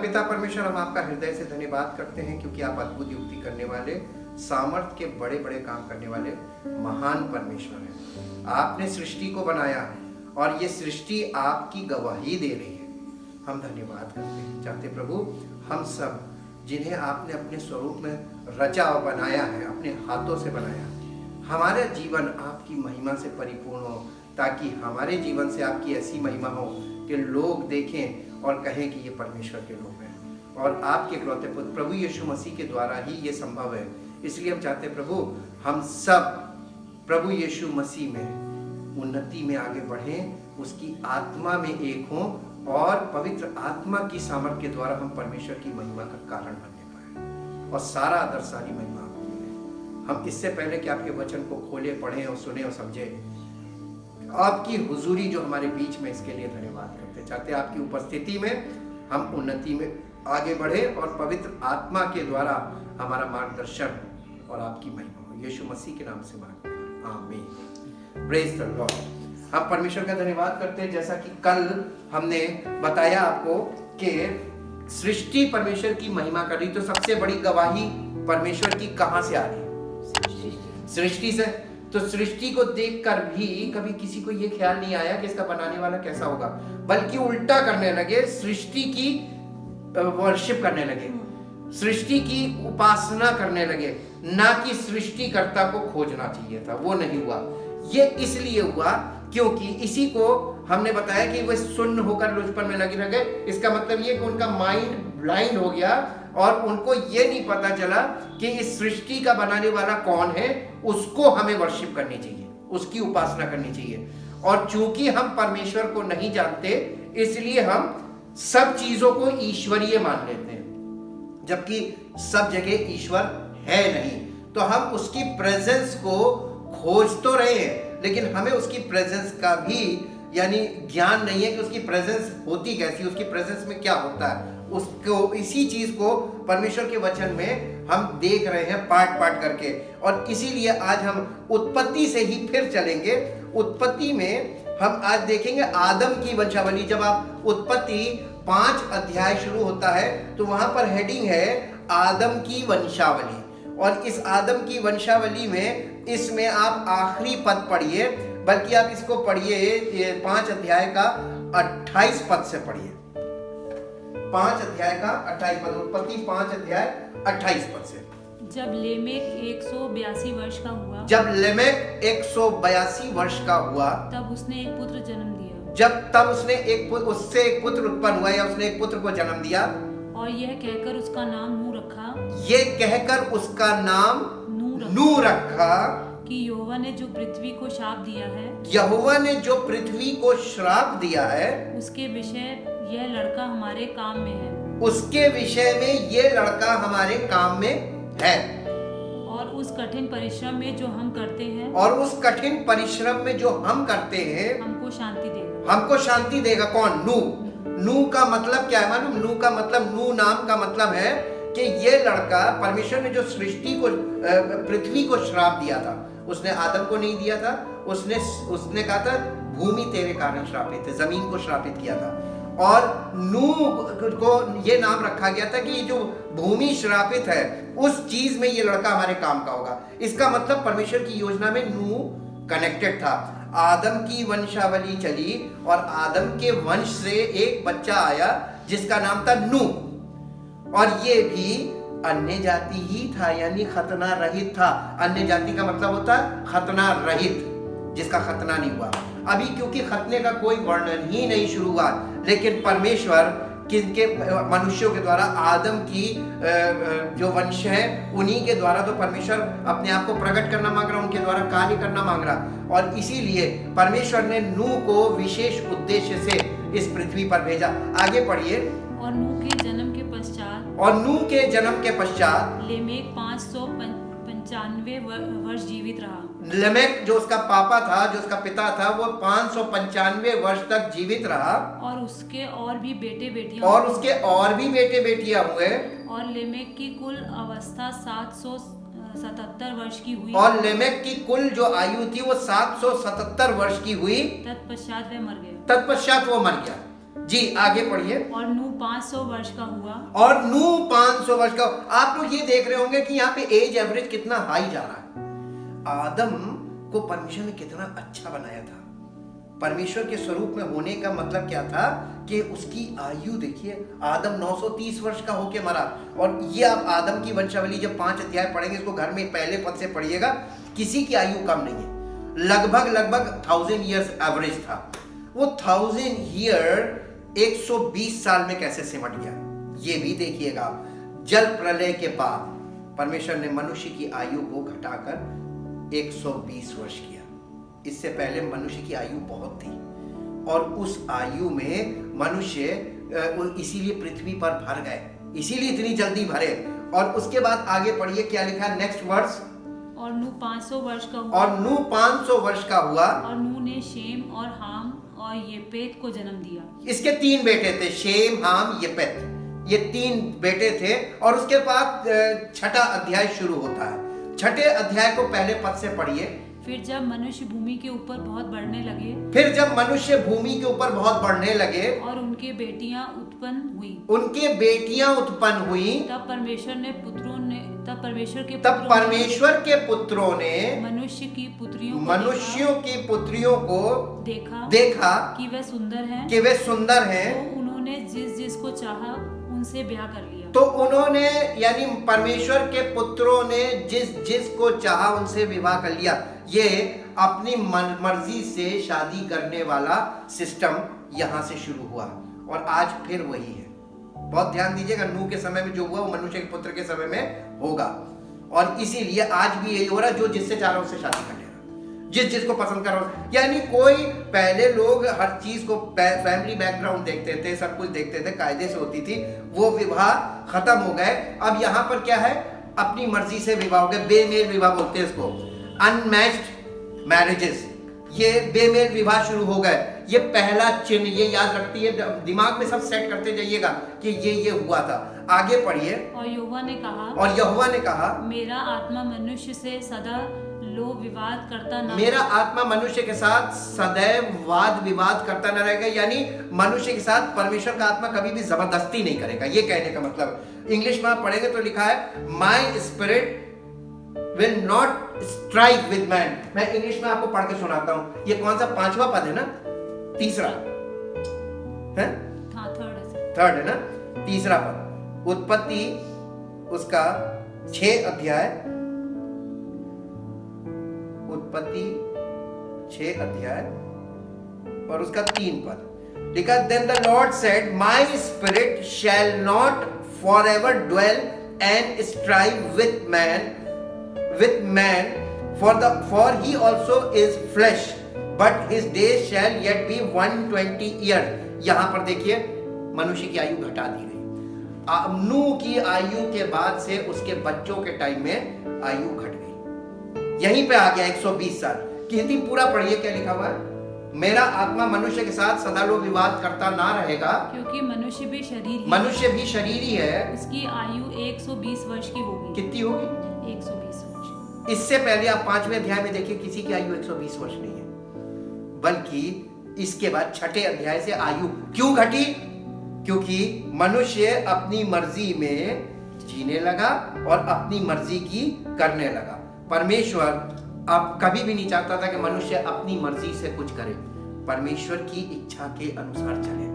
पिता परमेश्वर, हम आपका हृदय से धन्यवाद करते हैं क्योंकि आप अद्भुत युक्ति करने वाले, सामर्थ के बड़े बड़े काम करने वाले महान परमेश्वर हैं। आपने सृष्टि को बनाया है और ये सृष्टि आपकी गवाही दे रही है। हम धन्यवाद करते हैं। चाहते प्रभु, हम सब जिन्हें आपने अपने स्वरूप में रचा और बनाया है, अपने हाथों से बनाया, हमारा जीवन आपकी महिमा से परिपूर्ण हो, ताकि हमारे जीवन से आपकी ऐसी महिमा हो कि लोग देखें और कहें कि ये परमेश्वर के लोग हैं और आपके इकलौते पुत्र प्रभु यीशु मसीह के द्वारा ही ये संभव है। इसलिए हम चाहते प्रभु, हम सब प्रभु यीशु मसीह में उन्नति में आगे बढ़ें, उसकी आत्मा में एक हों और पवित्र आत्मा की सामर्थ के द्वारा हम परमेश्वर की महिमा का कारण बनने पाए और सारा आदर, सारी महिमा आपको मिले। हम इससे पहले कि आपके वचन को खोले, पढ़ें और सुने और समझें, आपकी हुजूरी जो हमारे बीच में, इसके लिए धन्यवाद करते। चाहते आपकी उपस्थिति में हम उन्नति में आगे बढ़े और पवित्र आत्मा के द्वारा हमारा मार्गदर्शन और आपकी महिमा हो। यीशु मसीह के नाम से मांगते हैं, आमीन। Praise the Lord. हम परमेश्वर का धन्यवाद करते हैं। जैसा कि कल हमने बताया आपको कि सृष्टि परमेश्वर की महिमा कर रही, तो सबसे बड़ी गवाही परमेश्वर की कहां से आ रही है? सृष्टि से। तो सृष्टि को देखकर भी कभी किसी को यह ख्याल नहीं आया कि इसका बनाने वाला कैसा होगा, बल्कि उल्टा करने लगे, सृष्टि की वर्शिप करने लगे, सृष्टि की उपासना करने लगे, ना कि सृष्टिकर्ता को खोजना चाहिए था। वो नहीं हुआ। ये इसलिए हुआ क्योंकि इसी को हमने बताया कि वे सुन्न होकर लुचपन में लगे रहे। इसका मतलब ये कि उनका माइंड ब्लाइंड हो गया और उनको ये नहीं पता चला कि इस सृष्टि का बनाने वाला कौन है, उसको हमें वर्शिप करनी चाहिए, उसकी उपासना करनी चाहिए। और चूंकि हम परमेश्वर को नहीं जानते, इसलिए हम सब चीजों को ईश्वरीय मान लेते हैं, जबकि सब जगह ईश्वर है नहीं। तो हम उसकी प्रेजेंस को खोज तो रहे हैं, लेकिन हमें उसकी प्रेजेंस का भी यानी ज्ञान नहीं है कि उसकी प्रेजेंस होती कैसी, उसकी प्रेजेंस में क्या होता है। उसको, इसी चीज को परमेश्वर के वचन में हम देख रहे हैं पार्ट पार्ट करके। और इसीलिए आज हम उत्पत्ति से ही फिर चलेंगे। उत्पत्ति में हम आज देखेंगे आदम की वंशावली। जब आप उत्पत्ति 5 अध्याय शुरू होता है तो वहां पर हेडिंग है आदम की वंशावली। और इस आदम की वंशावली में इसमें आप आखिरी पद पढ़िए, बल्कि आप इसको पढ़िए 5 अध्याय का 28 पद से पढ़िए। 5 अध्याय का 28 पद, उत्पत्ति 5 अध्याय 28 पद से। जब लेमेक 182 वर्ष का हुआ, जब लेमेक 182 वर्ष का हुआ, तब उसने एक पुत्र जन्म दिया। तब उसने उससे एक पुत्र उत्पन्न हुआ, या उसने एक पुत्र को जन्म दिया। और यह कहकर उसका नाम नूह रखा। ये कहकर उसका नाम नूह रखा कि यहोवा ने जो पृथ्वी को श्राप दिया है, यहोवा ने जो पृथ्वी को श्राप दिया है, उसके विषय यह लड़का हमारे काम में है। उसके विषय में ये लड़का हमारे काम में है। और उस कठिन परिश्रम में जो हम करते हैं, और उस कठिन परिश्रम में जो हम करते हैं, हमको शांति देगा। हमको शांति देगा। कौन? नूह। नूह का मतलब क्या है मालूम? नूह का मतलब, नूह नाम का मतलब है कि ये लड़का, परमेश्वर ने जो सृष्टि को, पृथ्वी को श्राप दिया था, उसने आदम को नहीं दिया था। उसने कहा था भूमि तेरे कारण श्रापित है, जमीन को श्रापित किया था। और नूह को ये नाम रखा गया था कि जो भूमि श्रापित है, उस चीज में ये लड़का हमारे काम का होगा। इसका मतलब परमेश्वर की योजना में नूह कनेक्टेड था। आदम की वंशावली चली और आदम के वंश से एक बच्चा आया जिसका नाम था नूह। और ये भी अन्य जाति ही था, यानी खतना रहित था। अन्य जाति का मतलब होता है खतना रहित, जिसका खतना नहीं हुआ। अभी क्योंकि खतने का कोई वर्णन ही नहीं शुरू हुआ, लेकिन परमेश्वर किनके, मनुष्यों के द्वारा, आदम की जो वंश है उन्हीं के द्वारा तो परमेश्वर अपने आप को प्रकट करना मांग रहा, उनके द्वारा कार्य करना मांग रहा। और इसीलिए परमेश्वर ने नूह को विशेष उद्देश्य से इस पृथ्वी पर भेजा। आगे पढ़िए। और नूह के जन्म के पश्चात, और नूह के जन्म के पश्चात लेमेक 595 वर्ष जीवित रहा। लेमेक जो उसका पापा था, जो उसका पिता था, वो 595 वर्ष तक जीवित रहा। और उसके और भी बेटे बेटियां हुए। और लेमेक की कुल अवस्था 777 वर्ष की हुई। और लेमेक की कुल जो आयु थी वो 777 वर्ष की हुई। तत्पश्चात वह मर गया। तत्पश्चात वो मर गया। जी आगे पढ़िए। और नूह 500 वर्ष का हुआ। और नूह 500 वर्ष का। आप लोग ये देख रहे होंगे कि यहाँ पे एज एवरेज कितना हाई जा रहा है। आदम को परमेश्वर ने कितना अच्छा बनाया था। परमेश्वर के स्वरूप में होने का मतलब क्या था कि उसकी आयु देखिए, आदम 930 वर्ष का होके मरा। और ये आप आदम की वंशावली जब 5 अध्याय पढ़ेंगे, इसको घर में पहले पद से पढ़िएगा, किसी की आयु कम नहीं है। लगभग 1000 ईयर्स एवरेज था। वो 1000 ईयर 120 साल में कैसे सिमट गया, ये भी देखिएगा। जल प्रलय के बाद परमेश्वर ने मनुष्य की आयु को घटाकर 120 वर्ष किया। इससे पहले मनुष्य की आयु बहुत थी और उस आयु में मनुष्य इसीलिए पृथ्वी पर भर गए, इसीलिए इतनी जल्दी भरे। और उसके बाद आगे पढ़िए क्या लिखा है नेक्स्ट वर्स। और नूह 500 वर्ष का हुआ। और नूह 500 वर्ष का हुआ। और नूह ने शेम और हाम और येपेत को जन्म दिया। इसके 3 बेटे थे, शेम, हाम, येपेत, ये 3 बेटे थे। और उसके बाद 6ठा अध्याय शुरू होता है। 6ठे अध्याय को पहले पद से पढ़िए। फिर जब मनुष्य भूमि के ऊपर बहुत बढ़ने लगे। फिर जब मनुष्य भूमि के ऊपर बहुत बढ़ने लगे। और उनके बेटियां उत्पन्न हुई। उनके बेटियां उत्पन्न हुई। तब परमेश्वर के पुत्रों ने मनुष्यों की पुत्रियों को देखा कि वे सुंदर हैं। तो उन्होंने जिसको चाहा उनसे ब्याह कर लिया। तो उन्होंने यानी परमेश्वर के पुत्रों ने जिसको चाहा उनसे विवाह कर लिया। ये अपनी मर्जी से शादी करने वाला सिस्टम यहां से शुरू हुआ और आज फिर वही है। बहुत ध्यान दीजिएगा, नूह के समय में जो हुआ वो मनुष्य के पुत्र के समय में होगा। और इसीलिए आज भी यही हो रहा है, जो जिससे चाह रहा है उससे शादी कर लेगा, जिसको पसंद कर रहा है। यानी कोई पहले लोग हर चीज को फैमिली बैकग्राउंड देखते थे, सब कुछ देखते थे, कायदे से होती थी, वो विवाह खत्म हो गए। अब यहाँ पर क्या है, अपनी मर्जी से विवाह हो गए। बेमेल विवाह बोलते हैं इसको, अनमैच्ड मैरिजेस, ये बेमेल विवाह शुरू हो गए। ये पहला चिन्ह, ये याद रखती है, दिमाग में सब सेट करते जाइएगा कि ये हुआ था। आगे पढ़िए। और यहोवा ने कहा मेरा आत्मा मनुष्य से सदा विवाद करता न, मेरा आत्मा मनुष्य के साथ सदैव वाद विवाद करता न रहेगा। यानी मनुष्य के साथ परमेश्वर का आत्मा कभी भी जबरदस्ती नहीं करेगा। ये कहने का मतलब इंग्लिश में आप पढ़ेंगे तो लिखा है my spirit will not strive with man। मैं इंग्लिश में आपको पढ़ के सुनाता हूँ। ये कौन सा 5वां पद है ना, तीसरा है, थर्ड है ना, तीसरा पद, उत्पत्ति उसका 6 अध्याय, उत्पत्ति 6 अध्याय और उसका 3 पद लिखा, then the Lord said, my spirit shall not forever dwell and strive with man, for he also is flesh, but his days shall yet be 120 years। यहां पर देखिए मनुष्य की आयु घटा दी गई। नूह की आयु के बाद से उसके बच्चों के टाइम में आयु घट गई, यहीं पे आ गया 120 साल। हिंदी पूरा पढ़िए क्या लिखा हुआ है। मेरा आत्मा मनुष्य के साथ सदा विवाद करता ना रहेगा, क्योंकि मनुष्य भी शरीर ही है। उसकी आयु 120 वर्ष की होगी। कितनी होगी? 120 वर्ष। इससे पहले आप 5वें अध्याय में देखिए, किसी की आयु 120 वर्ष नहीं है, बल्कि इसके बाद 6ठे अध्याय से आयु क्यों घटी? क्योंकि मनुष्य अपनी मर्जी में जीने लगा और अपनी मर्जी की करने लगा। परमेश्वर अब कभी भी नहीं चाहता था कि मनुष्य अपनी मर्जी से कुछ करे, परमेश्वर की इच्छा के अनुसार चले।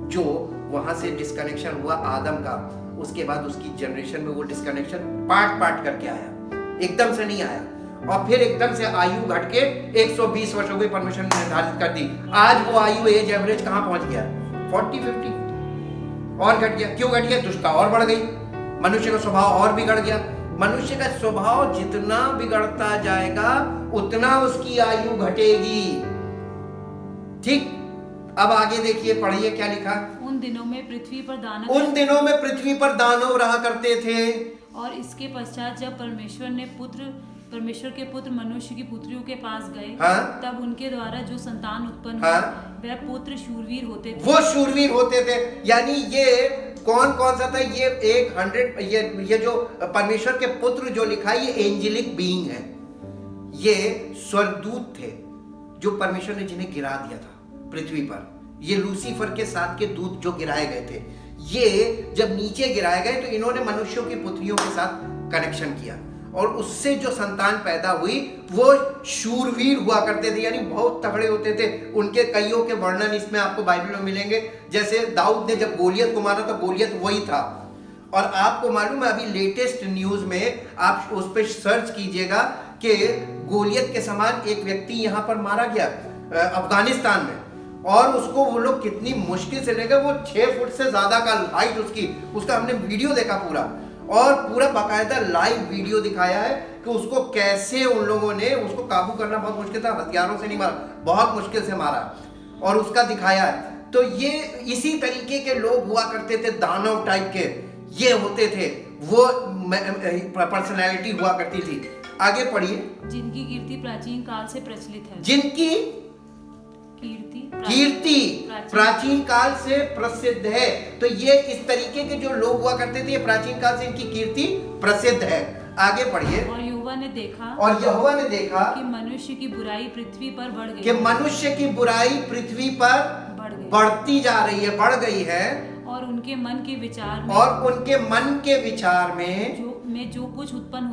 जो वहां से डिस्कनेक्शन हुआ आदम का, उसके बाद उसकी जनरेशन में वो डिस्कनेक्शन पार्ट करके आया, एकदम से नहीं आया। और फिर एकदम से आयु घट के 120 वर्ष हो गई, परमेश्वर ने निर्धारित कर दी। आज वो आयु एज एवरेज कहां पहुंच गया? 40-50 और घट गया। क्यों घट गया? दुष्टता और बढ़ गई, मनुष्य का स्वभाव और बिगड़ गया। मनुष्य का स्वभाव जितना बिगड़ता जाएगा उतना उसकी आयु घटेगी। ठीक, अब आगे देखिए, पढ़िए क्या लिखा। उन दिनों में पृथ्वी पर दानव रहा करते थे। और इसके पश्चात जब परमेश्वर के पुत्र मनुष्य की पुत्रियों के पास गए, तब उनके द्वारा जो संतान उत्पन्न हुई, वह पुत्र शूरवीर होते थे। वो शूरवीर होते थे। यानी ये कौन सा था? ये 100 ये जो परमेश्वर के पुत्र जो लिखा है, ये एंजेलिक बीइंग है, ये स्वर्गदूत थे जो परमेश्वर ने जिन्हें गिरा दिया था पृथ्वी पर। ये लूसीफर के साथ के दूत जो गिराए गए थे, ये जब नीचे गिराए गए तो इन्होंने मनुष्यों की पुत्रियों के साथ कनेक्शन किया और उससे जो संतान पैदा हुई वो शूरवीर हुआ करते थे, यानी बहुत तगड़े होते थे। उनके कईयों के वर्णन इसमें आपको बाइबल में मिलेंगे। जैसे दाऊद ने जब गोलियत को मारा तो गोलियत वही था। और आपको मालूम है अभी लेटेस्ट न्यूज में आप उस पर सर्च कीजिएगा कि गोलियत के समान एक व्यक्ति यहाँ पर मारा गया अफगानिस्तान में, और उसको वो लोग कितनी मुश्किल से ले गए। वो 6 फुट से ज्यादा का हाइट उसका हमने वीडियो देखा पूरा, और पूरा बाकायदा लाइव वीडियो दिखाया है कि उसको कैसे उन लोगों ने उसको काबू करना बहुत मुश्किल था, हथियारों से नहीं मारा, बहुत मुश्किल से मारा, और उसका दिखाया है। तो ये इसी तरीके के लोग हुआ करते थे, दानव टाइप के ये होते थे, वो पर्सनैलिटी हुआ करती थी। आगे पढ़िए। जिनकी कीर्ति प्राचीन काल से प्रचलित है। जिनकी कीर्ति प्राचीन काल से प्रसिद्ध है। तो ये इस तरीके के जो लोग हुआ करते थे, ये प्राचीन काल से इनकी कीर्ति प्रसिद्ध है। आगे पढ़िए। और यहोवा ने देखा कि मनुष्य की बुराई पृथ्वी पर बढ़ गई, कि मनुष्य की बुराई पृथ्वी पर बढ़ती जा रही है, बढ़ गई है, और उनके मन के विचार में जो कुछ उत्पन्न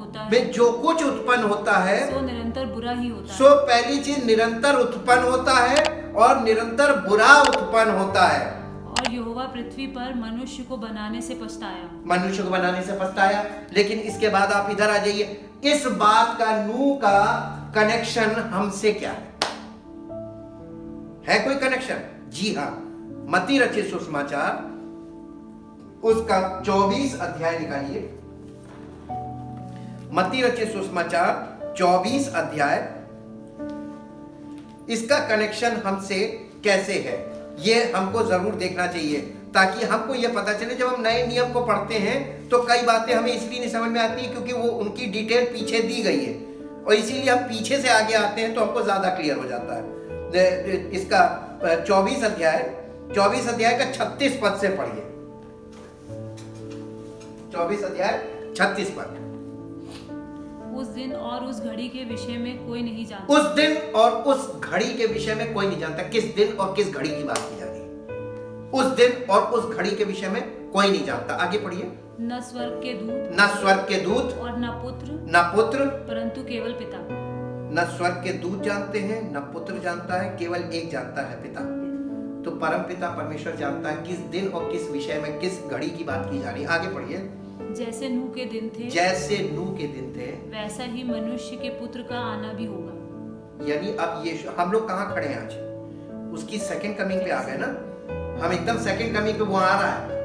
होता है सो निरंतर बुरा ही होता है। सो पहली चीज निरंतर उत्पन्न होता है और निरंतर बुरा उत्पन्न होता है। और यहोवा पृथ्वी पर मनुष्य को बनाने से पछताया। लेकिन इसके बाद आप इधर आ जाइए, इस बात का नूह का कनेक्शन हमसे क्या है कोई कनेक्शन? जी हाँ, मत्ती रचित सुसमाचार उसका 24 अध्याय निकालिए। मत्ती रचित सुसमाचार 24 अध्याय, इसका कनेक्शन हमसे कैसे है ये हमको जरूर देखना चाहिए, ताकि हमको ये पता चले। जब हम नए नियम को पढ़ते हैं तो कई बातें हमें इसलिए नहीं समझ में आती है क्योंकि वो उनकी डिटेल पीछे दी गई है, और इसीलिए हम पीछे से आगे आते हैं तो हमको ज्यादा क्लियर हो जाता है। इसका 24 अध्याय का 36 पद से पढ़िए। 24 अध्याय 36 पद। उस दिन और उस घड़ी के विषय में कोई नहीं जानता। उस दिन और उस घड़ी के विषय में कोई नहीं जानता। किस दिन और किस घड़ी की बात की जा रही है? उस दिन और उस घड़ी के विषय में कोई नहीं जानता। आगे पढ़िए। न स्वर्ग के दूत और न पुत्र परंतु केवल पिता। न स्वर्ग के दूत जानते हैं, न पुत्र जानता है, केवल एक जानता है, पिता। तो परम पिता परमेश्वर जानता है किस दिन और किस विषय में, किस घड़ी की बात की जा रही है। आगे पढ़िए। जैसे नूह के दिन थे वैसा ही मनुष्य के पुत्र का आना भी होगा। यानी अब ये हम लोग कहाँ खड़े हैं आज? उसकी सेकंड कमिंग पे आ गए ना। हम एकदम सेकंड कमिंग पे वो आ रहा है,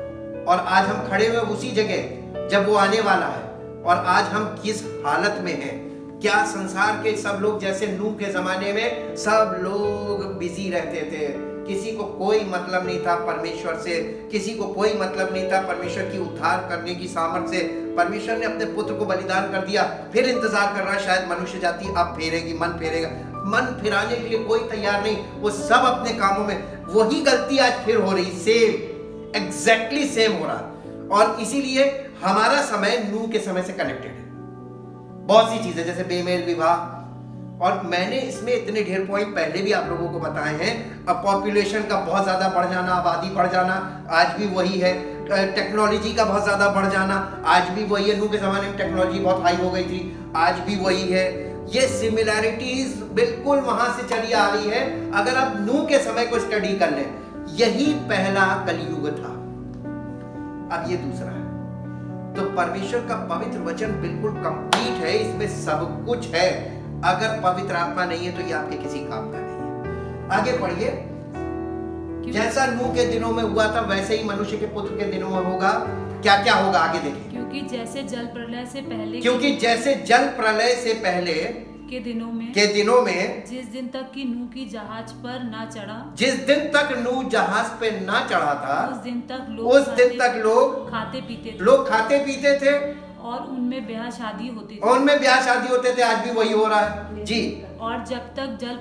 और आज हम खड़े हुए उसी जगह जब वो आने वाला है। और आज हम किस हालत में हैं? क्या संसार के सब लोग जैसे नूह के जमाने में सब लोग बिजी रहते थे, किसी को कोई मतलब नहीं था परमेश्वर से, किसी को कोई मतलब नहीं था परमेश्वर की उद्धार करने की सामर्थ्य से। परमेश्वर ने अपने पुत्र को बलिदान कर दिया, फिर इंतजार कर रहा है शायद मनुष्य जाति अब फेरेगी, मन फेरेगा। मन फिराने के लिए कोई तैयार नहीं, वो सब अपने कामों में। वही गलती आज फिर हो रही, सेम एग्जैक्टली सेम हो रहा। और इसीलिए हमारा समय नूह के समय से कनेक्टेड है। बहुत सी चीजें जैसे बेमेल विवाह, और मैंने इसमें इतने ढेर पॉइंट पहले भी आप लोगों को बताए हैं। अब पॉपुलेशन का बहुत ज्यादा बढ़ जाना, आबादी बढ़ जाना, आज भी वही है। टेक्नोलॉजी का बहुत ज्यादा बढ़ जाना, आज भी वही है। नूह के जमाने में टेक्नोलॉजी बहुत हाई हो गई थी, आज भी वही है। ये सिमिलैरिटीज बिल्कुल वहां से चली आ रही है। अगर आप नूह के समय को स्टडी कर लें, यही पहला कलयुग था, अब ये दूसरा है। तो परमेश्वर का पवित्र वचन बिल्कुल कंप्लीट है, इसमें सब कुछ है। अगर पवित्र आत्मा नहीं है तो ये आपके किसी काम का नहीं है। आगे पढ़िए। जैसा नूह के दिनों में हुआ था वैसे ही मनुष्य के पुत्र के दिनों में होगा। क्या क्या होगा आगे देखिए। क्योंकि जैसे जल प्रलय से पहले के दिनों में जिस दिन तक नूह जहाज पे ना चढ़ा था, उस दिन तक लोग खाते पीते थे, और उनमें ब्याह शादी होते थे। आज भी वही हो रहा है जी। और जब तक जल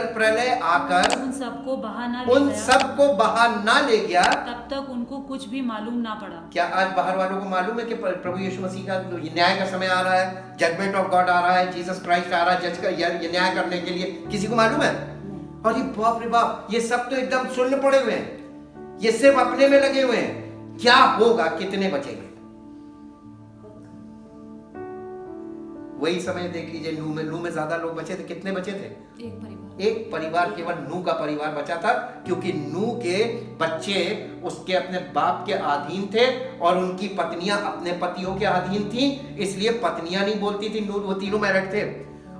प्रलय आकर उन सबको बहा ना ले गया, तब तक उनको कुछ भी मालूम ना पड़ा। क्या आज बाहर वालों को मालूम है कि प्रभु यीशु मसीह का न्याय का समय आ रहा है, जजमेंट ऑफ गॉड आ रहा है, जीसस क्राइस्ट आ रहा है जज का न्याय करने के लिए? किसी को मालूम है? और ये बाप रे बाप, ये सब तो एकदम सुन्न पड़े हुए हैं, ये सिर्फ अपने में लगे हुए हैं। क्या होगा, कितने बचेंगे? वही समय देख लीजिए, नूह में ज्यादा लोग बचे थे। कितने बचे थे? एक परिवार, केवल नूह का परिवार बचा था, क्योंकि नूह के बच्चे उसके अपने बाप के अधीन थे और उनकी पत्नियां अपने पतियों के अधीन थी, इसलिए पत्नियां नहीं बोलती थी। नूह, वो तीनों मैरिड थे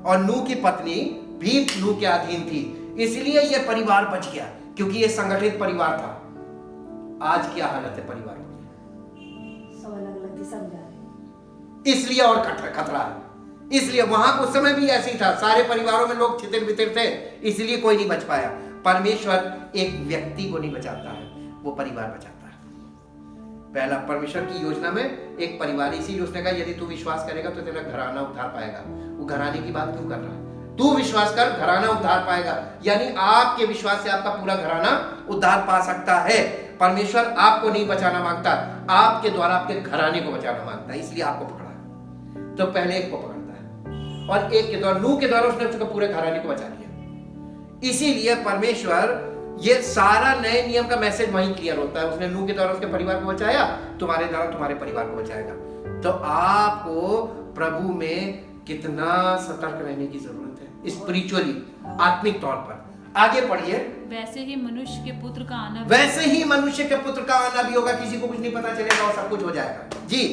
और नूह की पत्नी भी नूह के अधीन थी, इसलिए यह परिवार बच गया, क्योंकि यह संगठित परिवार था। आज क्या हालत है परिवार की? सब अलग अलग दिशा में जा रहे हैं, इसलिए और खतरा है। इसलिए वहां उस समय भी ऐसे ही था, सारे परिवारों में लोग छितिर बितिर थे, इसलिए कोई नहीं बच पाया। परमेश्वर एक व्यक्ति को नहीं बचाता है, वो परिवार बचाता है। पहला, परमेश्वर की योजना में एक परिवार, इसीलिए उसने कहा यदि तू विश्वास करेगा तो तेरा घराना उद्धार पाएगा। वो घराने की बात क्यों कर रहा है? तू विश्वास कर, घराना उद्धार पाएगा, यानी आपके विश्वास से आपका पूरा घराना उद्धार पा सकता है। परमेश्वर आपको नहीं बचाना मांगता, आपके द्वारा आपके घराने को बचाना मांगता है, इसलिए आपको पकड़ा है। तो पहले एक को पकड़ता है और एक के द्वारा, नूह के द्वारा उसने उसके पूरे घराने को बचा लिया। इसीलिए परमेश्वर, ये सारा नए नियम का मैसेज वहीं क्लियर होता है। उसने नूह के द्वारा उसके परिवार को बचाया, तुम्हारे द्वारा तुम्हारे परिवार को बचाएगा। तो आपको प्रभु में कितना सतर्क रहने की जरूरत है, स्पिरिचुअली, आत्मिक तौर पर। आगे पढ़िए। वैसे ही मनुष्य के पुत्र का आना, वैसे ही मनुष्य के पुत्र का आना भी होगा, किसी को कुछ नहीं पता चलेगा और सब कुछ हो जाएगा। जी,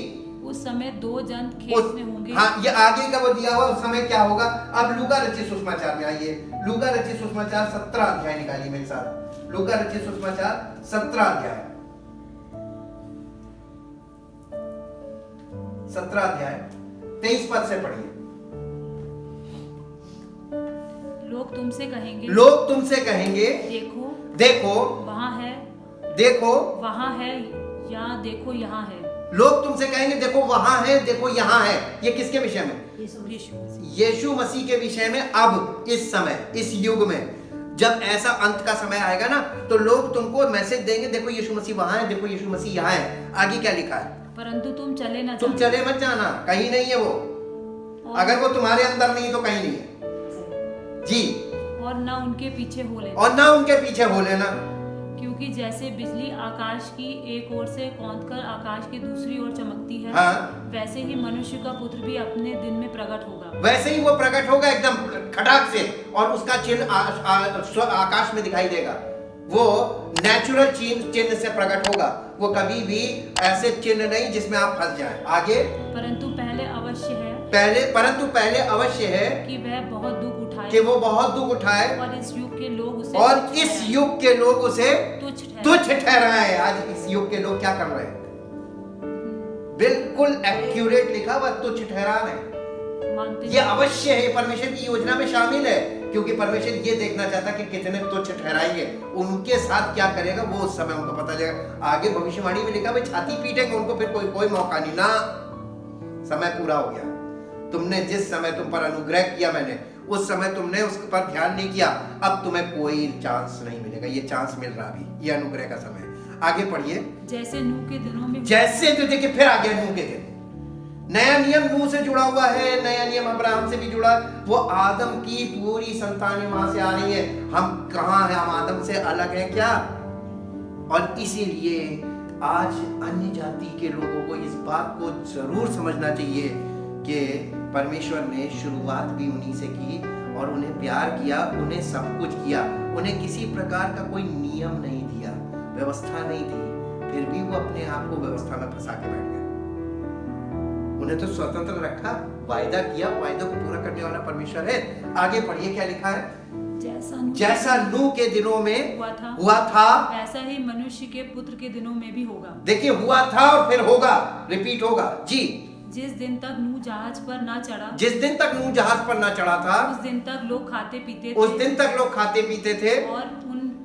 उस समय 2 जंत खेत में होंगे। हाँ, ये आगे का वो दिया हुआ, उस समय क्या होगा। अब लूका रचित सुसमाचार में आइए, लूका रचित सुसमाचार 17 अध्याय निकालिए मेरे साथ। लूका रचित सुसमाचार 17 अध्याय, 17 अध्याय 23 पद से पढ़िए। लोग तुमसे कहेंगे, लोग तुमसे कहेंगे, देखो देखो वहां है, देखो वहां है, या देखो यहाँ है। लोग तुमसे कहेंगे देखो वहां है, देखो यहाँ है। ये किसके विषय में? यीशु मसीह के विषय में। अब इस समय, इस युग में, जब ऐसा अंत का समय आएगा ना, तो लोग तुमको मैसेज देंगे, देखो यीशु मसीह वहां है, देखो यीशु मसीह यहाँ है। आगे क्या लिखा है? परंतु तुम चले ना, तुम चले मत जाना, कहीं नहीं है वो। अगर वो तुम्हारे अंदर नहीं तो कहीं नहीं है। जी, और ना उनके पीछे हो लेना, और ना उनके पीछे हो लेना, क्योंकि जैसे बिजली आकाश की एक ओर से कौंधकर आकाश की दूसरी ओर चमकती है, हाँ, वैसे ही मनुष्य का पुत्र भी अपने दिन में प्रकट होगा। वैसे ही वो प्रकट होगा एकदम खटाक से, और उसका चिन्ह आकाश में दिखाई देगा। वो नेचुरल चिन्ह से प्रकट होगा, वो कभी भी ऐसे चिन्ह नहीं जिसमें आप फंस जाएं। आगे, परंतु पहले अवश्य है, परंतु पहले अवश्य है कि वह बहुत दुख उठाए, कि वो बहुत दुख उठाए, और इस युग के लोग उसे तुच्छ ठहराए। आज इस युग के लोग क्या कर रहे हैं? बिल्कुल एक्यूरेट लिखा हुआ, तुच्छ ठहरा रहे हैं। ये अवश्य है, परमेश्वर की योजना में शामिल है, क्योंकि परमेश्वर ये देखना चाहता कि कितने तुच्छ ठहराएंगे, उनके साथ क्या करेगा वो उस समय उनको पता चलेगा। आगे भविष्यवाणी में लिखा, भाई छाती पीटेंगे उनको, फिर कोई मौका नहीं ना, समय पूरा हो गया। तुमने जिस समय तुम पर अनुग्रह किया मैंने, उस समय तुमने उस पर ध्यान नहीं किया, अब तुम्हें कोई चांस नहीं मिलेगा। ये चांस मिल रहा अभी, ये अनुग्रह का समय। आगे पढ़िए। जैसे नूह के दिनों में, जैसे, तो देखिए फिर आ गया नूह के दिन। नया नियम नूह से जुड़ा हुआ है, नया नियम अब्राहम से भी जुड़ा। वो आदम की पूरी संतानें वहां से आ रही है। हम कहां हैं? हम आदम से अलग हैं क्या? और इसीलिए आज अन्य जाति के लोगों को इस बात को जरूर समझना चाहिए कि परमेश्वर ने शुरुआत भी उन्हीं से की और उन्हें प्यार किया, उन्हें सब कुछ किया, उन्हें किसी प्रकार का कोई नियम नहीं दिया, व्यवस्था नहीं दी, फिर भी वो अपने आप को व्यवस्था में फंसा के बैठ गए। उन्हें तो स्वतंत्र रखा, वायदा किया, वायदे को पूरा करने वाला परमेश्वर है। आगे पढ़िए क्या लिखा है। जैसा नूह के दिनों में हुआ था वैसा ही मनुष्य के पुत्र के दिनों में भी होगा। देखिए, हुआ था और फिर होगा, रिपीट होगा। जी, जिस दिन तक नूह जहाज पर ना चढ़ा, जिस दिन तक नूह जहाज पर ना चढ़ा था, उस दिन तक लोग खाते पीते थे, उस दिन तक लोग खाते पीते थे, और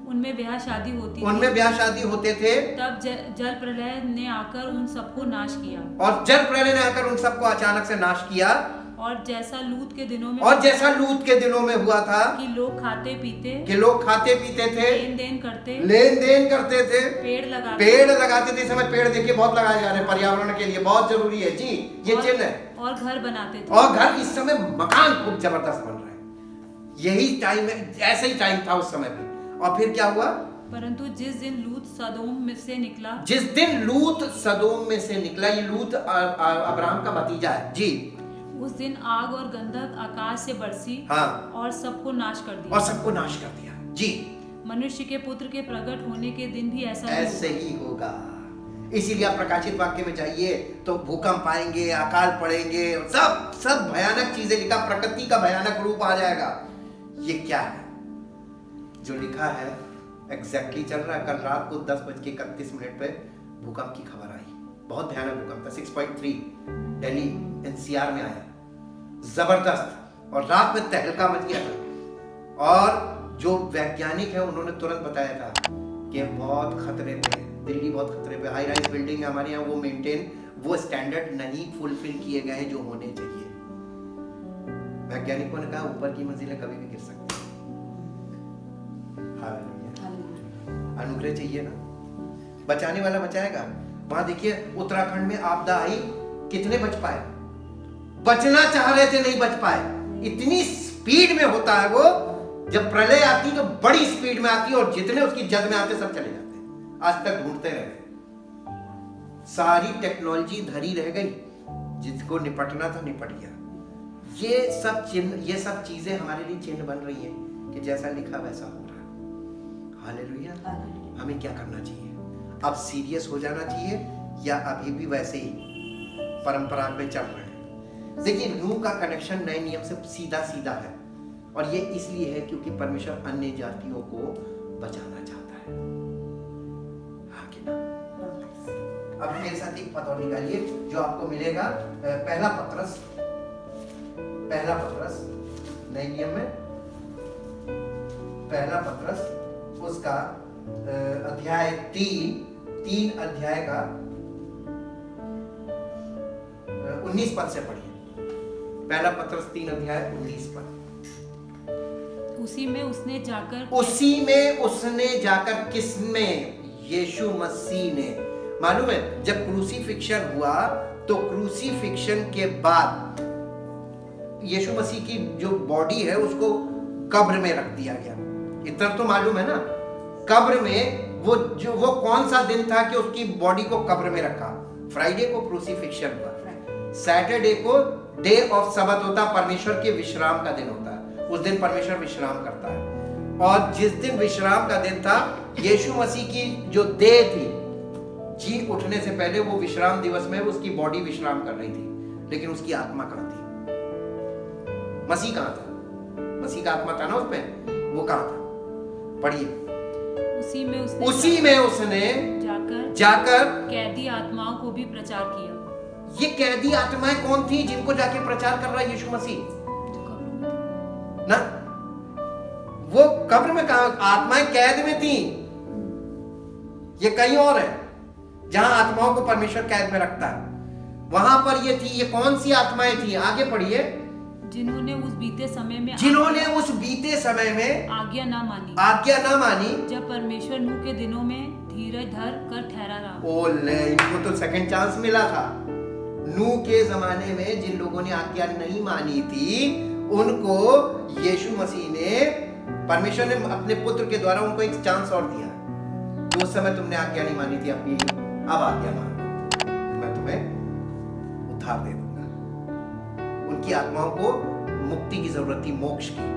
उनमें ब्याह शादी होती, उनमें ब्याह शादी होते थे। तब जल प्रलय ने आकर उन सबको नाश किया, और जल प्रलय ने आकर उन सबको अचानक से नाश किया। और जैसा लूत के दिनों में, और जैसा लूत के दिनों में हुआ था कि लोग खाते पीते, थे, लेन देन करते थे, पेड़ लगाते थे। समय पेड़ देखिए बहुत लगाए जा रहे हैं, पर्यावरण के लिए बहुत जरूरी है। जी, ये चिन्ह है। और घर बनाते थे, और घर, इस समय मकान खूब जबरदस्त बन रहे हैं। यही टाइम है, ऐसा ही टाइम था उस समय पे। और फिर क्या हुआ? परंतु जिस दिन लूत सदोम में से निकला, जिस दिन लूत सदोम में से निकला, ये लूत अब्राहम का भतीजा है जी, उस दिन आग और गंधक आकाश से बरसी, हाँ, और सबको नाश कर दिया। और सबको नाश कर दिया जी। मनुष्य के पुत्र के प्रकट होने के दिन भी ऐसे ही होगा। इसीलिए आप प्रकाशित वाक्य में जाइए तो भूकंप आएंगे, अकाल पड़ेंगे, सब भयानक चीजें लिखा, प्रकृति का भयानक रूप आ जाएगा। ये क्या है जो लिखा है? एग्जैक्टली चल रहा है। कल रात को 10:31 पे भूकंप की खबर आई, बहुत भयानक भूकंप था, 6.3 दिल्ली एनसीआर में आया, जबरदस्त, और रात में तहलका मच गया था। और जो वैज्ञानिक है उन्होंने तुरंत बताया था कि बहुत खतरे पे, दिल्ली बहुत खतरे पे, हाई राइज बिल्डिंग है हमारे यहाँ, वो मेंटेन, वो स्टैंडर्ड नहीं फुलफिल किए गए जो होने चाहिए। वैज्ञानिकों ने कहा ऊपर की मंजिलें कभी भी गिर सकती हैं। अनुग्रह चाहिए ना, बचाने वाला बचाएगा। वहां देखिए उत्तराखंड में आपदा आई, कितने बच पाए? बचना चाह रहे थे, नहीं बच पाए। इतनी स्पीड में होता है वो, जब प्रलय आती तो बड़ी स्पीड में आती है, और जितने उसकी जद में आते सब चले जाते हैं। आज तक ढूंढते रह गए, सारी टेक्नोलॉजी धरी रह गई, जिसको निपटना था निपट गया। ये सब चिन्ह, ये सब चीजें हमारे लिए चिन्ह बन रही हैं कि जैसा लिखा वैसा हो रहा है। हालेलुया। हमें क्या करना चाहिए? अब सीरियस हो जाना चाहिए या अभी भी वैसे ही परंपरा में चल रहे हैं? देखिए नूह का कनेक्शन नए नियम से सीधा सीधा है, और ये इसलिए है क्योंकि परमेश्वर अन्य जातियों को बचाना चाहता है। हाँ कि ना? अब मेरे साथ एक पद और निकालिए जो आपको मिलेगा, पहला पत्रस नए नियम में, पहला पत्रस उसका अध्याय 3 अध्याय का 19 पद से पढ़िए। पहला पत्रस 3 अध्याय 19 पद। उसी में उसने जाकर किसमें? यीशु मसीह ने। मालूम है जब क्रूसीफिक्शन हुआ तो क्रूसीफिक्शन के बाद यीशु मसीह की जो बॉडी है उसको कब्र में रख दिया गया। इतना तो मालूम है ना, कब्र में वो कौन सा दिन था कि उसकी बॉडी को कब्र में रखा? फ्राइडे को क्रूसीफिक्शन हुआ, सैटरडे को डे ऑफ सबत होता, परमेश्वर के विश्राम का दिन होता है। उस दिन परमेश्वर विश्राम करता है, और जिस दिन विश्राम का दिन था, यीशु मसीह की जो देह थी, जी उठने से पहले वो विश्राम दिवस में उसकी बॉडी विश्राम कर रही थी, लेकिन उसकी आत्मा कहां थी? मसीह कहां था? मसीह का आत्मा था ना उसमें, वो कहां था? पढ़िए। उसी में उसने जाकर कैदी आत्माओं को भी प्रचार किया। ये कैदी आत्माएं कौन थी जिनको जाके प्रचार कर रहा है यीशु मसीह ना? वो कब्र में कहा, आत्माएं कैद में थी। ये कहीं और है जहां आत्माओं को परमेश्वर कैद में रखता है, वहां पर ये थी। ये कौन सी आत्माएं थी? आगे पढ़िए। जिन्होंने उस बीते समय में आज्ञा न मानी, जब परमेश्वर नूह के दिनों में धीरज धर कर ठहरा रहा। ओले, इनको तो सेकंड चांस मिला था। नूह के जमाने में जिन लोगों ने आज्ञा नहीं मानी थी, उनको यीशु मसीह ने, परमेश्वर ने अपने पुत्र के द्वारा उनको एक चांस और दिया। तो उस समय तुमने आज्ञा नहीं मानी थी अपनी, अब आज्ञा मानो, मैं तुम्हें उद्धार दे दूंगा। उनकी आत्माओं को मुक्ति की जरूरत थी, मोक्ष की।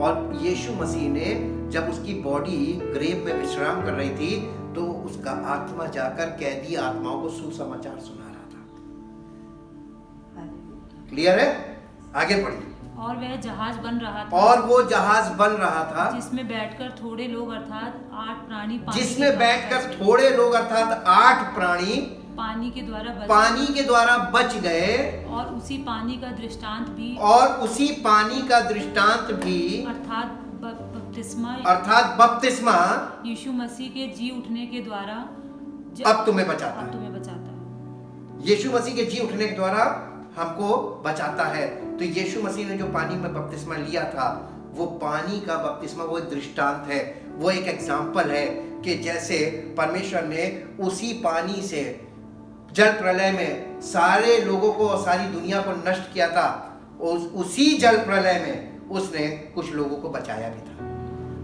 और यीशु मसीह ने जब उसकी बॉडी ग्रेव में विश्राम कर रही थी, तो उसका आत्मा जाकर कैदी आत्माओं को सुसमाचार सुना रहा था। क्लियर है? आगे पढ़िए। और वह जहाज बन रहा था, और वो जहाज बन रहा था, जिसमें बैठकर थोड़े लोग अर्थात 8 प्राणी, जिसमें बैठकर थोड़े लोग अर्थात 8 प्राणी पानी के द्वारा बच गए, और उसी पानी का दृष्टांत भी अर्थात बपतिस्मा यीशु मसीह के जी उठने के द्वारा अब तुम्हें बचाता है। यीशु मसीह के जी उठने के द्वारा हमको बचाता है। तो यीशु मसीह ने जो पानी में बपतिस्मा लिया था, वो पानी का बपतिस्मा वो एक दृष्टांत है, वो एक एग्जाम्पल है कि जैसे परमेश्वर ने उसी पानी से जल प्रलय में सारे लोगों को, सारी दुनिया को नष्ट किया था, उसी जल प्रलय में उसने कुछ लोगों को बचाया भी था।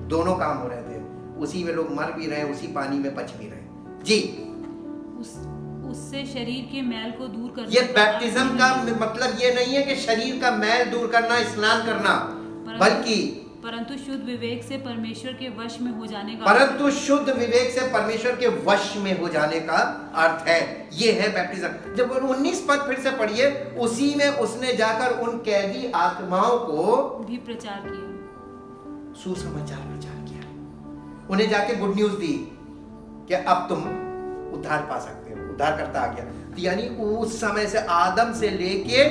दोनों काम हो रहे थे, उसी में लोग मर भी रहे, उसी पानी में बच भी रहे। जी, उससे शरीर के मैल को दूर करना। ये बैप्टिज्म का मतलब ये नहीं है कि शरीर का मैल दूर करना, स्नान करना, बल्कि परंतु शुद्ध विवेक से परमेश्वर के वश में हो जाने का, परंतु शुद्ध विवेक से परमेश्वर के वश में हो जाने का अर्थ है। ये है बैप्टिज्म। जब 19 पद फिर से पढ़िए, उसी में उसने जाकर उन कैदी आत्माओं को भी प्रचार किया, सुसमाचार प्रचार किया, उन्हें जाके गुड न्यूज दी कि अब तुम उद्धार पा सकते हो, उद्धार करता आ गया। तो यानी उस समय से आदम से लेके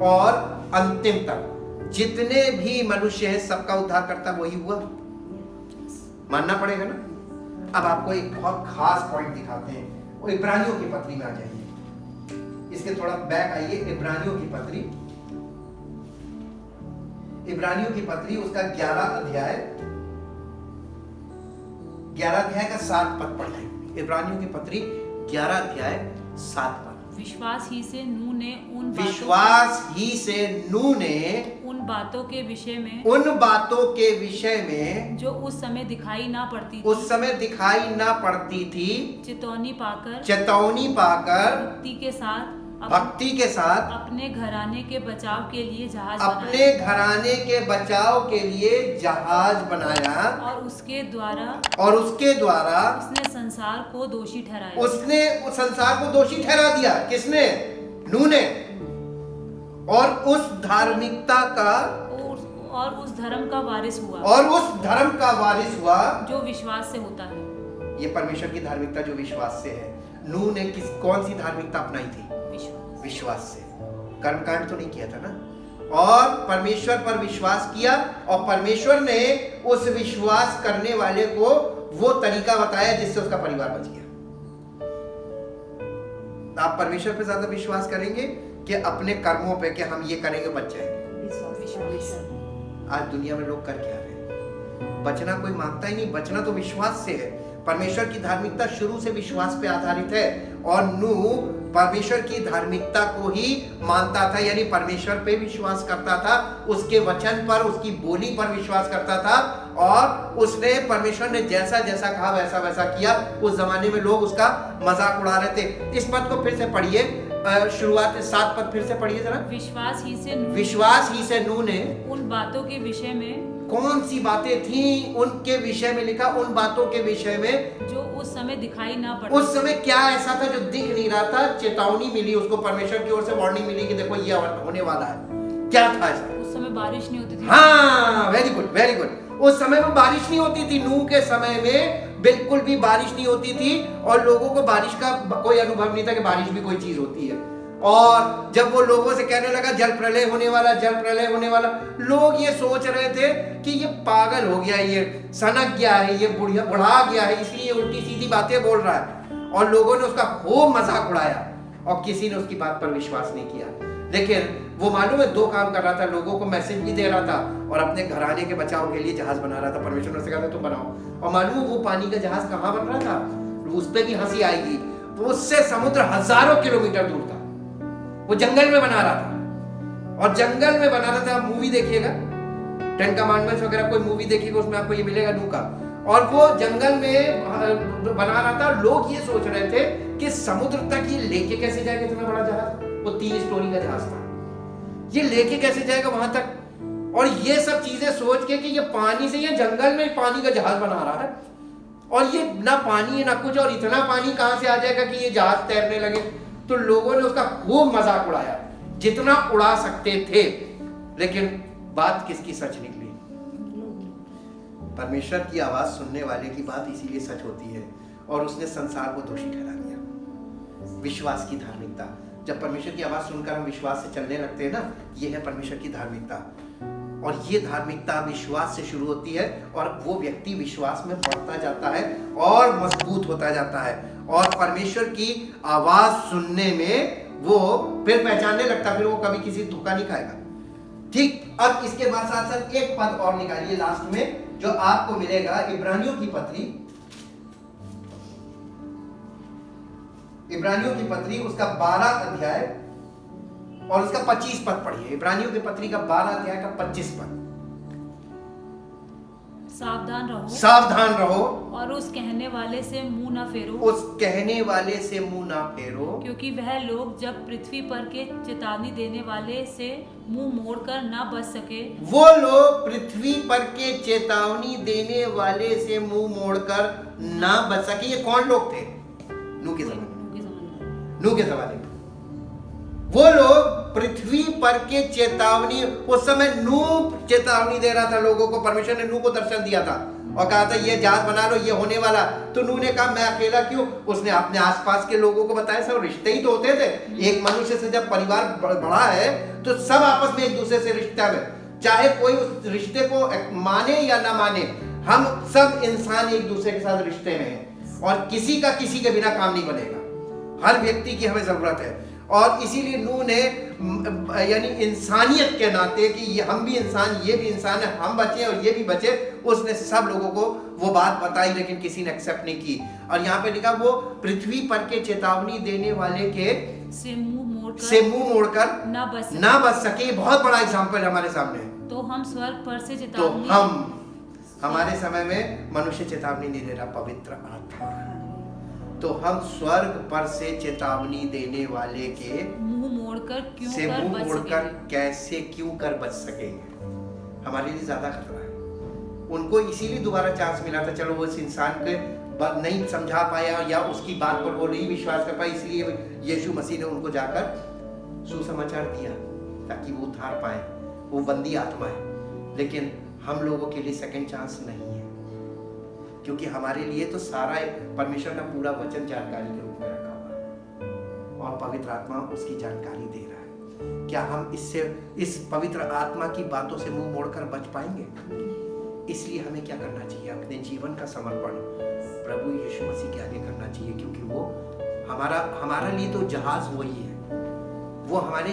और अंतिम तक जितने भी मनुष्य हैं सबका उद्धार करता वही हुआ, मानना पड़ेगा ना। अब आपको एक बहुत खास पॉइंट दिखाते हैं, वो इब्रानियों की पत्री में आ जाइए, इसके थोड़ा बैक आइए। इब्रानियों की पत्री, इब्रानियों की पत्री उसका 11 अध्याय का 7 पद पढ़ लेंगे। इब्रानियों की पत्री 11 अध्याय 7 पद। विश्वास ही से नूह ने उन बातों के विषय में जो उस समय दिखाई ना पड़ती थी चेतौनी पाकर भक्ति के साथ अपने घराने के बचाव के लिए जहाज बनाया और उसके द्वारा उसने संसार को दोषी ठहराया। उसने उस संसार को दोषी ठहरा दिया। किसने? नूह ने। और उस धार्मिकता का और उस धर्म का वारिस हुआ जो विश्वास से होता है। ये परमेश्वर की धार्मिकता जो विश्वास से है। नूह ने कौन सी धार्मिकता अपनाई थी? विश्वास से। कर्मकांड तो नहीं किया था ना। और परमेश्वर पर विश्वास किया, और परमेश्वर ने उस विश्वास करने वाले को वो तरीका बताया जिससे उसका परिवार बच गया। आप परमेश्वर पे ज्यादा विश्वास करेंगे कि अपने कर्मों पे कि हम ये करेंगे बच जाएंगे? आज दुनिया में लोग कर क्या रहे हैं? बचना कोई मांगता ही नहीं, बचना तो विश्वास से है। परमेश्वर की धार्मिकता शुरू से विश्वास पे आधारित है, और नूह परमेश्वर की धार्मिकता को ही मानता था, यानी परमेश्वर पे विश्वास करता था, उसके वचन पर, उसकी बोली पर विश्वास करता था, और उसने परमेश्वर ने जैसा जैसा कहा वैसा वैसा किया। उस जमाने में लोग उसका मजाक उड़ा रहे थे। इस पद को फिर से पढ़िए, शुरुआत 7 पद फिर से पढ़िए जरा। विश्वास ही से नूह ने उन बातों के विषय में, कौन सी बातें थी उनके विषय में लिखा? उन बातों के विषय में जो उस समय दिखाई ना पड़ती। उस समय क्या ऐसा था जो दिख नहीं रहा था? चेतावनी मिली उसको, परमेश्वर की ओर से वार्निंग मिली कि देखो ये होने वाला है। क्या था ऐसा? उस समय बारिश नहीं होती थी। हाँ, वेरी गुड वेरी गुड। उस समय में बारिश नहीं होती थी। नूह के समय में बिल्कुल भी बारिश नहीं होती थी, और लोगों को बारिश का कोई अनुभव नहीं था कि बारिश भी कोई चीज होती है। और जब वो लोगों से कहने लगा जल प्रलय होने वाला, लोग ये सोच रहे थे कि ये पागल हो गया है, ये सनक गया है, ये बुढ़ा गया है, इसलिए उल्टी सीधी बातें बोल रहा है। और लोगों ने उसका खूब मजाक उड़ाया, और किसी ने उसकी बात पर विश्वास नहीं किया। लेकिन वो मालूम है 2 काम कर रहा था, लोगों को मैसेज भी दे रहा था, और अपने घराने के बचाव के लिए जहाज बना रहा था। परमेश्वर ने कहा था तुम बनाओ, और मालूम वो पानी का जहाज कहाँ बन रहा था? उस पर भी हंसी आएगी, उससे समुद्र हजारों किलोमीटर दूर था। वो जंगल में बना रहा था, और जंगल में बना रहा था। आप मूवी देखिएगा, 10 कमांडमेंट्स वगैरह कोई मूवी देखिएगा, उसमें आपको ये मिलेगा नूह का। और वो जंगल में बना रहा था। लोग ये सोच रहे थे कि समुद्र तक ये लेके कैसे जाएगा इतना बड़ा जहाज? वो 3 स्टोरी का जहाज था, ये लेके कैसे जाएगा वहां तक? और ये सब चीजें सोच के कि ये पानी से, ये जंगल में पानी का जहाज बना रहा है, और ये ना पानी है ना कुछ, और इतना पानी कहां से आ जाएगा कि ये जहाज तैरने लगे? तो लोगों ने उसका खूब मजाक उड़ाया, जितना उड़ा सकते थे। लेकिन बात किसकी सच निकली? परमेश्वर की आवाज सुनने वाले की बात इसीलिए सच होती है। और उसने संसार को दोषी ठहरा दिया। विश्वास की धार्मिकता, जब परमेश्वर की आवाज सुनकर हम विश्वास से चलने लगते हैं ना, ये है परमेश्वर की धार्मिकता। और ये धार्मिकता विश्वास से शुरू होती है, और वो व्यक्ति विश्वास में बढ़ता जाता है और मजबूत होता जाता है, और परमेश्वर की आवाज सुनने में वो फिर पहचानने लगता, फिर वो कभी किसी धोखा नहीं खाएगा। ठीक। अब इसके बाद साथ साथ एक पद और निकालिए लास्ट में, जो आपको मिलेगा इब्रानियों की पत्री उसका 12 अध्याय और उसका 25 पद पढ़िए। इब्रानियों की पत्री का 12 अध्याय का 25 पद। सावधान रहो और उस कहने वाले से मुंह न फेरो, उस कहने वाले से मुंह ना फेरो, क्योंकि वह लोग जब पृथ्वी पर के चेतावनी देने वाले से मुंह मोड़कर न बच सके, वो लोग पृथ्वी पर के चेतावनी देने वाले से मुंह मोड़कर ना बच सके। ये कौन लोग थे? नूह के जमाने में, नूह के जमाने में वो लोग पृथ्वी पर के चेतावनी, उस समय नूह चेतावनी दे रहा था लोगों को। परमेश्वर ने नूह को दर्शन दिया था और कहा था ये जहाज बना लो, ये होने वाला। तो नूह ने कहा मैं अकेला क्यों? उसने अपने आसपास के लोगों को बताया। सब रिश्ते ही तो होते थे। एक मनुष्य से जब परिवार बड़ा है तो सब आपस में एक दूसरे से रिश्ता में, चाहे कोई उस रिश्ते को माने या ना माने, हम सब इंसान एक दूसरे के साथ रिश्ते में हैं और किसी का किसी के बिना काम नहीं बनेगा। हर व्यक्ति की हमें जरूरत है। और इसीलिए नूह ने यानी इंसानियत के नाते कि हम भी इंसान, ये भी इंसान है, हम बचे और ये भी बचे, उसने सब लोगों को वो बात बताई, लेकिन किसी ने एक्सेप्ट नहीं की। और यहाँ पे लिखा वो पृथ्वी पर के चेतावनी देने वाले के से मुंह मोड़कर ना बच सके। बहुत बड़ा एग्जाम्पल हमारे सामने है। तो हम स्वर्ग पर से तो चेतावनी, हमारे समय में मनुष्य चेतावनी नहीं दे रहा, पवित्र आत्मा। तो हम स्वर्ग पर से चेतावनी देने वाले के मुंह मोड़कर क्यों से कर मुंह बच मोड़कर सकेंगे? कैसे क्यों कर बच सकेंगे? हमारे लिए ज्यादा खतरा है। उनको इसीलिए दोबारा चांस मिला था। चलो वो इस इंसान के नहीं समझा पाया या उसकी बात पर वो नहीं विश्वास कर पाया, इसलिए यीशु मसीह ने उनको जाकर सुसमाचार दिया ताकि वो उद्धार पाए। वो बंदी आत्मा है, लेकिन हम लोगों के लिए सेकंड चांस नहीं है, क्योंकि हमारे लिए तो सारा परमेश्वर का पूरा वचन जानकारी के रूप में रखा हुआ है और पवित्र आत्मा उसकी जानकारी दे रहा है। क्या हम इस पवित्र आत्मा की बातों से मुंह मोड़कर बच पाएंगे? इसलिए हमें क्या करना चाहिए? अपने जीवन का समर्पण प्रभु यीशु मसीह के आगे करना चाहिए, क्योंकि वो हमारा लिए तो जहाज वही है। वो हमारे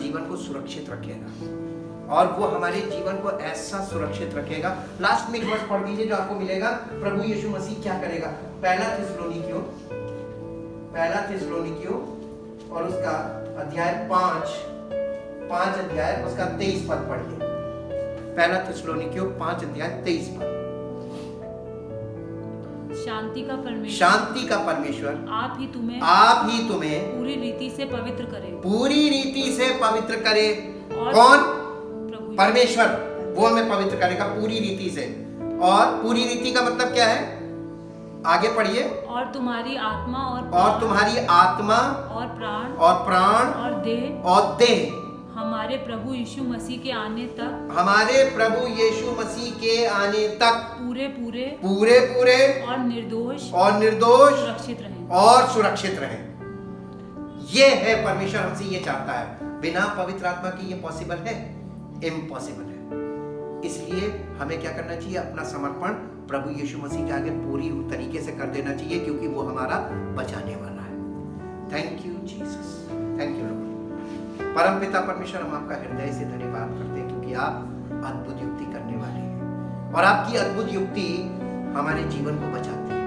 जीवन को सुरक्षित रखेगा और वो हमारे जीवन को ऐसा सुरक्षित रखेगा। लास्ट में एक वर्ष पढ़ दीजिए जो आपको मिलेगा। प्रभु यीशु मसीह क्या करेगा? पहला थिस्सलुनीकियों और उसका अध्याय 5 अध्याय उसका 23 पद पढ़िए। पहला थिस्सलुनीकियों 5 अध्याय 23 पद। शांति का परमेश्वर आप ही तुम्हें पूरी रीति से पवित्र करे। कौन? परमेश्वर। वो हमें पवित्र करेगा पूरी रीति से। और पूरी रीति का मतलब क्या है? आगे पढ़िए। और तुम्हारी आत्मा और प्राण और देह हमारे प्रभु यीशु मसीह के आने तक पूरे और निर्दोष सुरक्षित रहे। ये है परमेश्वर हमसे ये चाहता है। बिना पवित्र आत्मा के ये पॉसिबल है? इम्पॉसिबल है। इसलिए हमें क्या करना चाहिए? अपना समर्पण प्रभु यीशु मसीह के आगे पूरी तरीके से कर देना चाहिए, क्योंकि वो हमारा बचाने वाला है। Thank you Jesus, thank you Lord. परमपिता परमेश्वर, हम आपका हृदय से धन्यवाद करते हैं, क्योंकि आप अद्भुत युक्ति करने वाले हैं और आपकी अद्भुत युक्ति हमारे जीवन को बचाती है।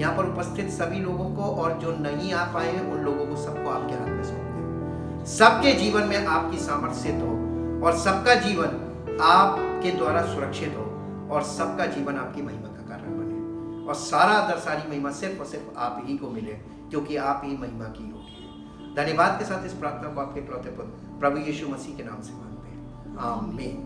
यहाँ पर उपस्थित सभी लोगों को और जो नहीं आ पाए हैं उन लोगों को सबको आपके हाथ में सौंपते हैं। सबके जीवन में आपकी सामर्थ्य सिद्ध हो और सबका जीवन आपके द्वारा सुरक्षित हो और सबका जीवन आपकी महिमा का कारण बने और सारा आदर सारी महिमा सिर्फ और सिर्फ आप ही को मिले, क्योंकि आप ही महिमा की योग्य है। धन्यवाद के साथ इस प्रार्थना को आपके इकलौते पुत्र प्रभु यीशु मसीह के नाम से मांगते हैं, आमीन।